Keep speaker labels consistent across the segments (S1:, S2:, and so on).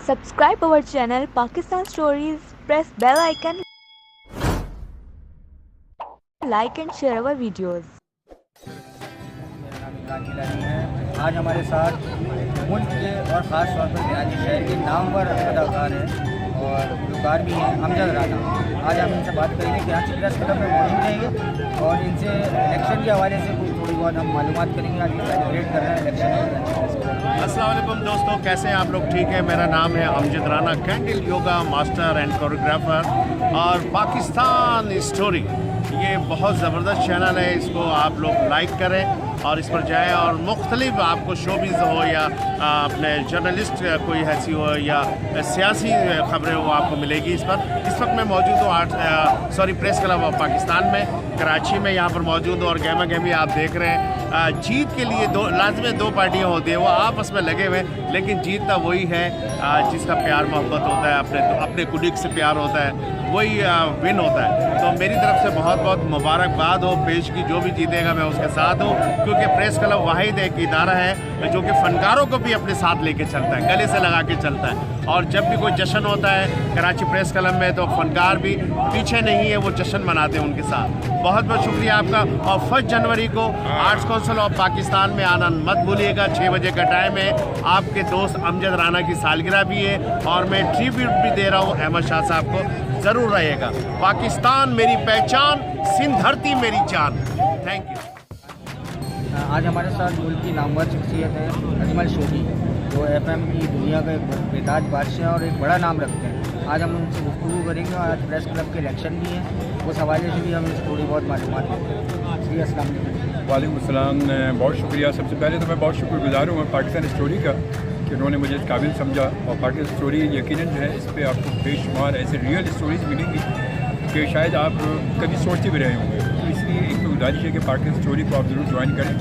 S1: Subscribe our channel Pakistan Stories. Press bell icon. Like and share our videos.
S2: मेरा नाम इमरान गिलानी है। आज हमारे साथ मुल्क के और ख़ास तौर पर कराची शहर के नामवर अदाकार हैं और गुलकार भी हैं, अमजद राना। आज हम इनसे बात करेंगे कि आज प्रेस क्लब में मौजूद रहेंगे और इनसे इलेक्शन के हवाले से कुछ थोड़ी बहुत हम मालूमात करेंगे। आज ये सेलिब्रेट कर रहे हैं इलेक्शन।
S3: अस्सलाम वालेकुम दोस्तों, कैसे हैं आप लोग? ठीक है, मेरा नाम है Amjad Rana, candle yoga master and choreographer और पाकिस्तान स्टोरी। ये बहुत ज़बरदस्त चैनल है, इसको आप लोग लाइक करें और इस पर जाएं और मुख्तलिफ आपको शोबिज़ हो या अपने जर्नलिस्ट कोई ऐसी हो या सियासी ख़बरें हो आपको मिलेगी इस पर। इस वक्त मैं मौजूद हूँ प्रेस क्लब ऑफ पाकिस्तान में कराची में, यहाँ पर मौजूद हूँ और गहमा गहमी आप देख रहे हैं। जीत के लिए लाजमी दो पार्टियाँ होती हैं, वो आपस में लगे हुए, लेकिन जीतता वही है जिसका प्यार मोहब्बत होता है, अपने कुलीग से प्यार होता है, वही विन होता है। तो मेरी तरफ से बहुत बहुत मुबारकबाद हो पेश की, जो भी जीतेगा मैं उसके साथ हूँ, क्योंकि प्रेस क्लब वाहिद एक इदारा है जो कि फ़नकारों को भी अपने साथ लेके चलता है, गले से लगा के चलता है। और जब भी कोई जश्न होता है कराची प्रेस क्लब में तो फ़नकार भी पीछे नहीं है, वो जश्न मनाते हैं उनके साथ। बहुत बहुत शुक्रिया आपका। और 1 जनवरी को आर्ट्स काउंसिल ऑफ पाकिस्तान में आना मत भूलिएगा, 6 बजे का टाइम है। आपके दोस्त अमजद राना की सालगिरह भी है और मैं ट्रिब्यूट भी दे रहा हूँ अहमद शाह साहब को, ज़रूर रहेगा। पाकिस्तान मेरी पहचान, सिंध धरती मेरी जान। Thank you.
S2: आज हमारे साथ मुल्क की नामवर शख्सियत है अजमल शोभी, जो FM की दुनिया का एक बेताज बादशाह और एक बड़ा नाम रखते हैं। आज हम उनसे गुफ्तगू करेंगे और आज प्रेस क्लब के इलेक्शन भी हैं, उस हवाले से भी हम थोड़ी बहुत मालूमात देते हैं। जी अस्सलाम वालेकुम।
S4: वालेकुम अस्सलाम, बहुत शुक्रिया। सबसे पहले तो मैं बहुत शुक्रगुजार हूँ पाकिस्तान स्टोरी का कि उन्होंने मुझे इस काबिल समझा। और पाकिस्तान स्टोरी यकीनन जो है इस पर आपको बेशुमार ऐसे रियल स्टोरीज मिलेंगी कि शायद आप कभी सोचते भी रहे होंगे। तो इसलिए एक तो गुजारिश है कि पाकिस्तान स्टोरी को आप ज़रूर ज्वाइन करें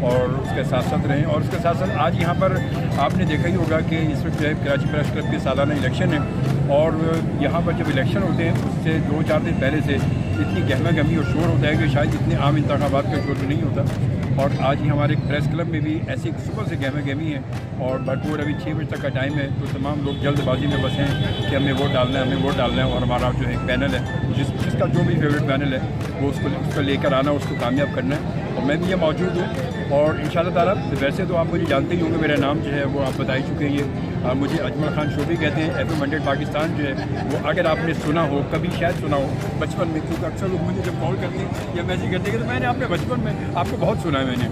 S4: और उसके साथ साथ रहें। और उसके साथ साथ आज यहाँ पर आपने देखा ही होगा कि इस वक्त जो है कराची प्रेस क्लब के सालाना इलेक्शन है और यहाँ पर जब इलेक्शन होते हैं उससे 2-4 दिन पहले से इतनी गहमा गहमी और शोर होता है कि शायद इतने आम इंतखाबात का शोर नहीं होता। और आज ही हमारे प्रेस क्लब में भी ऐसी सुबह से गहमा गहमी है और भरपूर अभी 6 बजे तक का टाइम है, तो तमाम लोग जल्दबाजी में बस हैं कि हमें वोट डालना है, हमें वोट डालना है। और हमारा जो एक पैनल है जिसका जो भी फेवरेट पैनल है वो उसको लेकर आना, उसको कामयाब करना है। और मैं भी ये मौजूद हूँ और इंशाल्लाह ताला वैसे तो आप मुझे जानते ही होंगे, मेरा नाम जो है वो आप बता ही चुके हैं। ये मुझे अजमल खान शोभी कहते हैं। FM 100 पाकिस्तान जो है वो अगर आपने सुना हो, कभी शायद सुना हो बचपन में, क्योंकि अक्सर लोग मुझे जब कॉल करते हैं या मैसेज करते हैं तो मैंने आपने बचपन में आपको बहुत सुना है मैंने,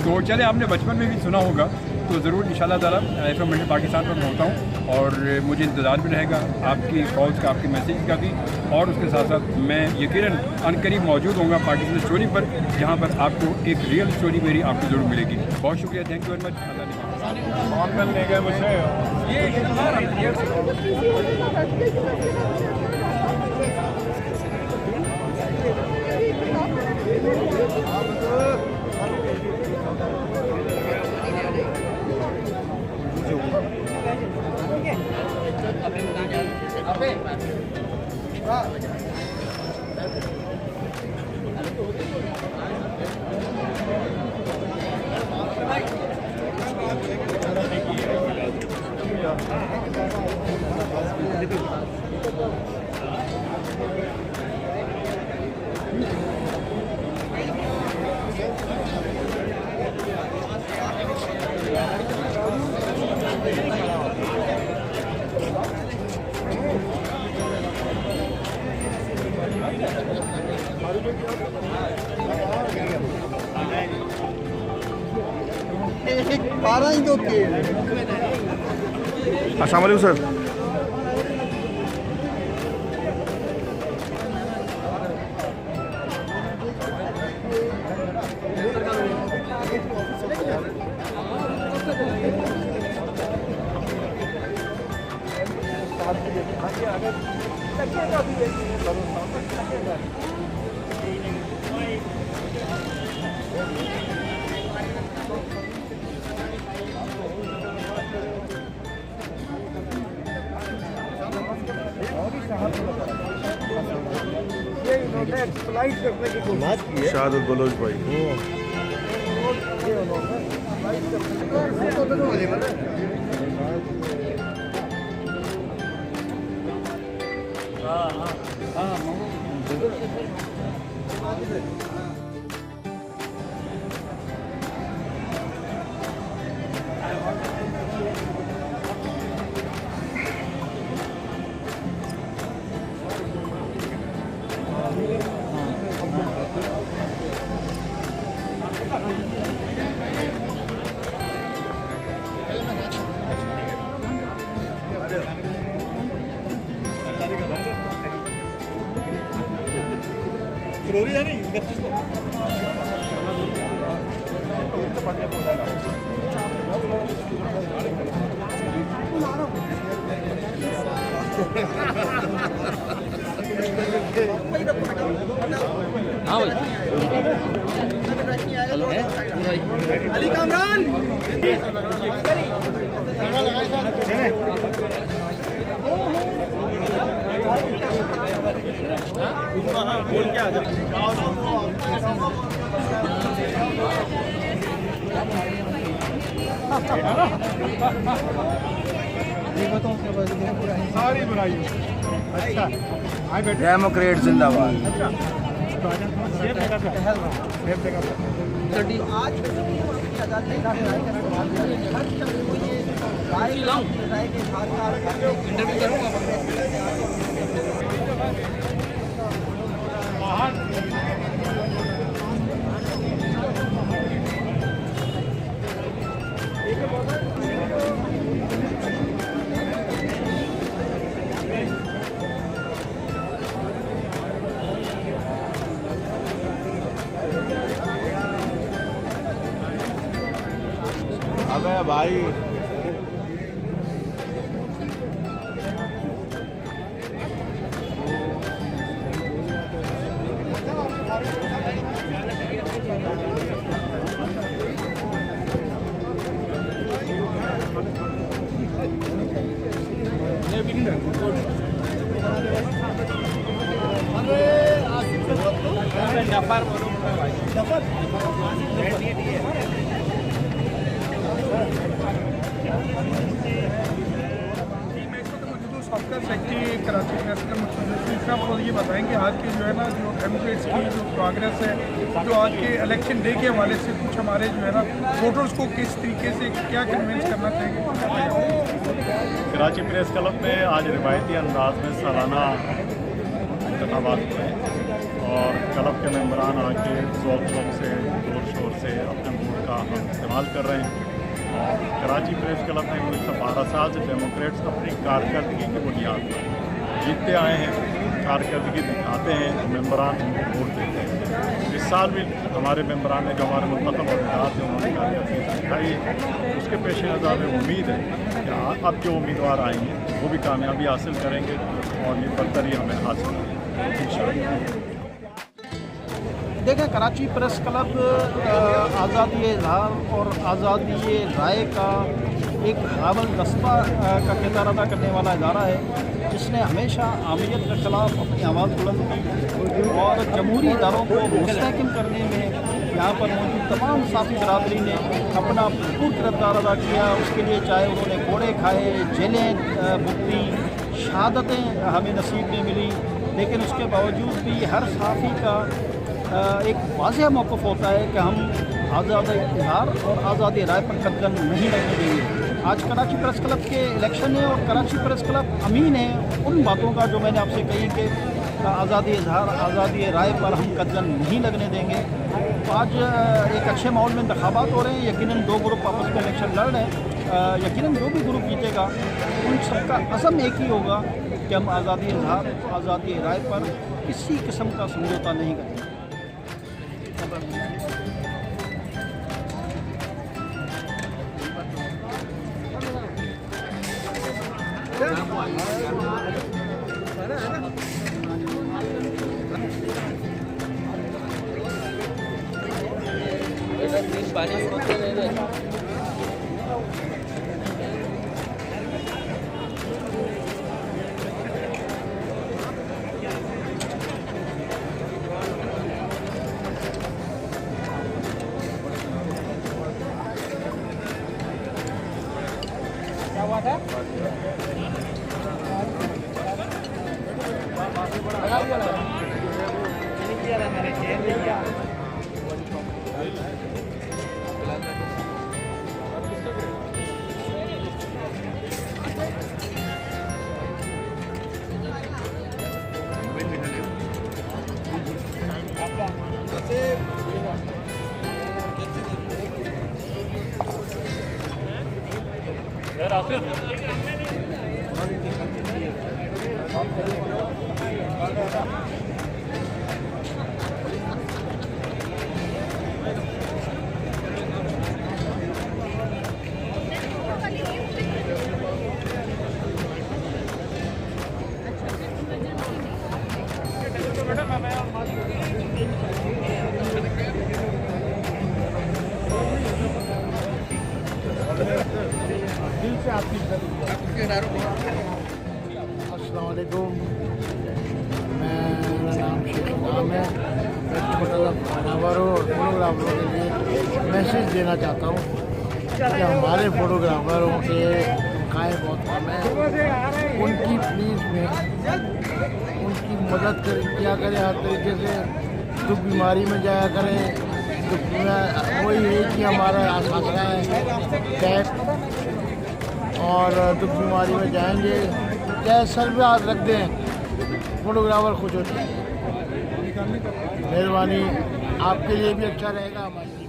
S4: तो चले आपने बचपन में भी सुना होगा तो ज़रूर इंशाल्लाह ताला FM 100 पाकिस्तान पर मैं होता हूँ और मुझे इंतज़ार भी रहेगा आपकी कॉल्स का, आपके मैसेज का भी। और उसके साथ साथ मैं यकीनन अनकरीब मौजूद होऊंगा पाकिस्तान स्टोरी पर, जहाँ पर आपको एक रियल स्टोरी मेरी आपको ज़रूर मिलेगी। बहुत शुक्रिया, थैंक यू वेरी मच। अल्लाह ले गए मुझे।
S5: अस्सलाम वालेकुम सर। शाहदुल बलोच भाई
S2: अली कामरान बोल क्या
S6: सारी बुराई अच्छा
S2: डेमोक्रेट जिंदाबाद।
S5: अबे भाई
S6: software secretary Karachi press club को ये बताएंगे आज की जो है ना जो डेमोक्रेट्स की जो प्रोग्रेस है जो आज के इलेक्शन डे के हवाले से कुछ हमारे जो है ना वोटर्स को किस तरीके से क्या कन्विंस करना चाहिए।
S7: कराची प्रेस क्लब में आज रिवायती अंदाज में सालाना इंतखाबात हुए और क्लब के मेंबरान आके ज़ोर से जोर शोर से अपने वोट का इस्तेमाल कर रहे हैं। और कराची प्रेस क्लब ने 1912 साल से डेमोक्रेट्स अपनी कारकर्दगी की बुनियाद पर जीतते आए हैं, कारकर्दगी दिखाते हैं, मेंबरान उनको वोट देते हैं। इस साल भी हमारे मेंबरान ने जो हमारे मुंतखब उम्मीदवार थे उन्होंने कारकर्दगी दिखाई है। उसके पेश नज़र में उम्मीद है कि अब जो उम्मीदवार आएंगे वो भी कामयाबी हासिल करेंगे और ये बरतरी हमें हासिल होगी इंशाअल्लाह।
S8: देखें, कराची प्रेस क्लब आज़ादी इज़हार और आज़ादी राय का एक हावल दस्ता का किरदार अदा करने वाला इदारा है जिसने हमेशा आमियत के ख़िलाफ़ अपनी आवाज़ बुलंद की और जमहूरी इदारों को मुस्तहकम करने में यहाँ पर मौजूद तमाम साथी बरादरी ने अपना भरपूर किरदार अदा किया। उसके लिए चाहे उन्होंने घोड़े खाए, जेलें भुगती, शहादतें हमें नसीब में मिली, लेकिन उसके बावजूद भी हर साथी का एक वाज़ेह मौक़िफ़ होता है कि हम आज़ादी इज़हार और आज़ादी राय पर कदम नहीं लगने देंगे। आज कराची प्रेस क्लब के इलेक्शन है और कराची प्रेस क्लब अमीन है उन बातों का जो मैंने आपसे कही कि आज़ादी इज़हार आज़ादी राय पर हम कदम नहीं लगने देंगे। तो आज एक अच्छे माहौल में इंतखाबात हो रहे हैं। यकीनन दो ग्रुप आपस में इलेक्शन लड़ रहे हैं। यकीनन जो भी ग्रुप जीतेगा उन सबका अज़म एक ही होगा कि हम आज़ादी इज़हार आज़ादी राय पर किसी किस्म का समझौता नहीं करेंगे। क्या बात है?
S9: अस्सलामुअलैकुम, मेरा नाम शेख नाम है। मैं छोटा सा फोटोग्राफर हूँ और फोटोग्राफरों के लिए मैसेज देना चाहता हूँ कि हमारे फोटोग्राफरों के तनख्वाहें बहुत कम हैं, उनकी प्लीज़ में उनकी मदद किया करें हर तरीके से। दुख बीमारी में जाया करें, दुख वही है कि हमारा आसरा है कैब, और दुख बीमारी में जाएंगे चाहे सर पे हाथ रख दें, फोटोग्राफर खुश होते हैं। मेहरबानी, आपके लिए भी अच्छा रहेगा, हमारे लिए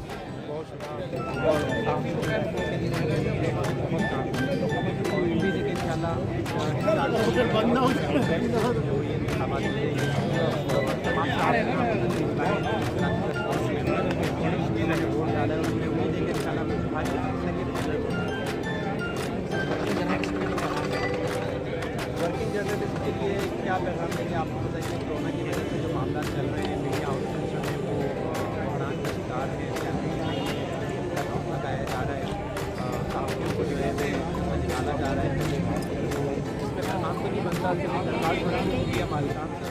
S2: वर्किंग जर्नलिस्ट के लिए क्या पैगाम देंगे? आपको बताइए कोरोना की वजह से जो मामला चल रहे हैं, मीडिया आउटलेट्स हैं वो बहरान का शिकार है, क्या बताया जा रहा है, साथियों को जो है निकाला जा रहा है, इस पर काम तो नहीं बनता कि दरखास्त बनानी होगी हमारे काम से।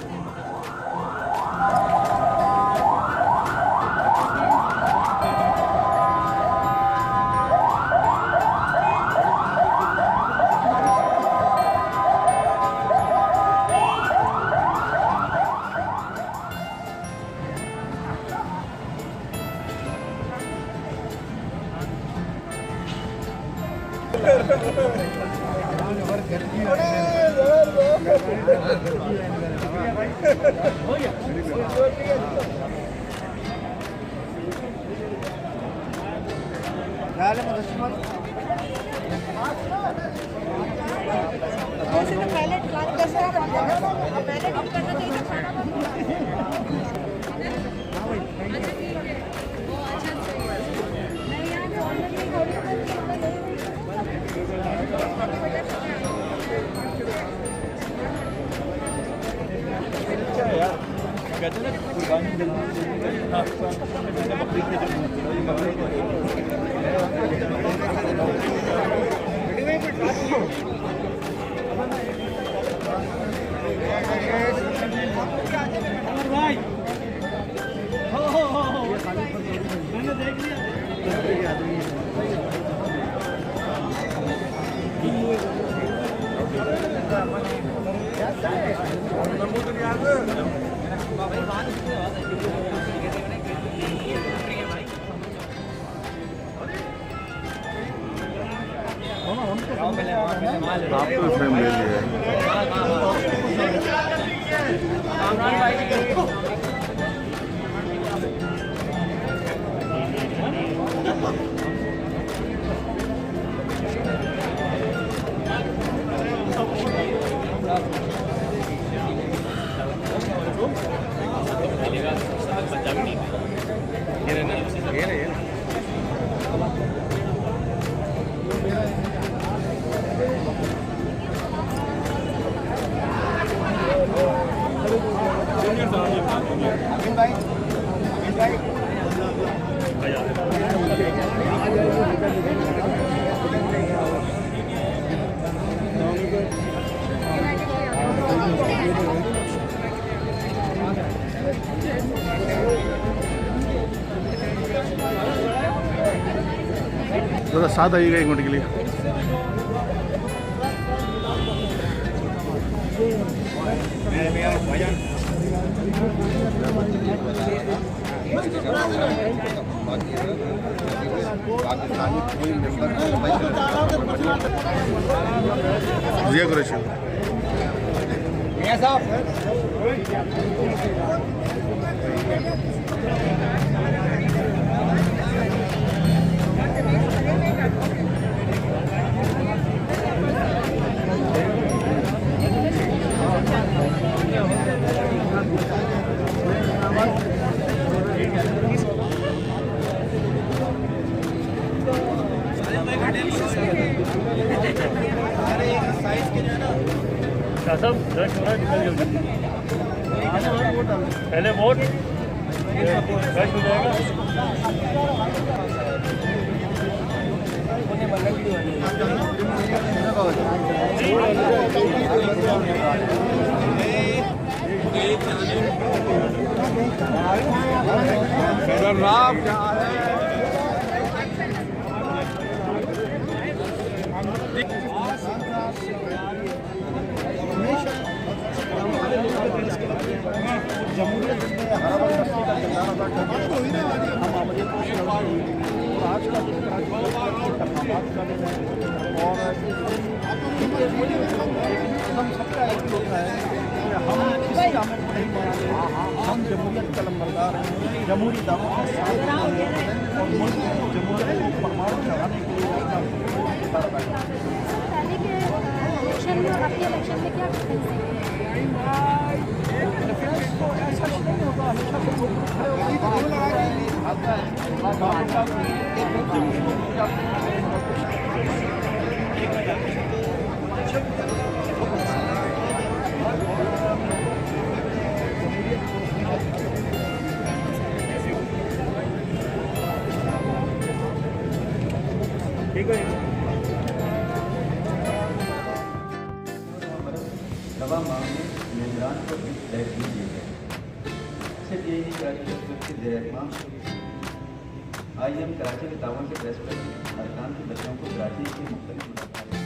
S5: आपको फ्रेम ले लिया थोड़ा साथ आइएगा 1 मिनट के लिए। जिया कुरैशी
S7: पहले वोट हो जाएगा।
S8: जमहूरियत में हर वक्त का किरदार अदा करते हैं। हम अमरीत को श्रद्धांजलि और आज का दिन इंतखाबात का दिन है और हम सबका एक होता है कि हम किसी आमद को नहीं मानते, हम जमहूरियत का लंबरदार हैं, जमहूरी दावों के साथ हैं और मुल्क में जमहूरियत को परमाणु चढ़ाने के लिए अपना किरदार अदा करते हैं।
S10: इलेक्शन में और आपके इलेक्शन में क्या डिफरेंस है?
S8: तो ऐसा नहीं होगा, हमेशा से लोग खड़े
S7: ठीक है।
S2: दवा मांगने मेजरान को भी तय कीजिए गए सिर्फ यही नहीं कराची के जयमा IIM कराची के तावन के प्रेस पर अरकान के बच्चों को कराची के मुख्तलिफ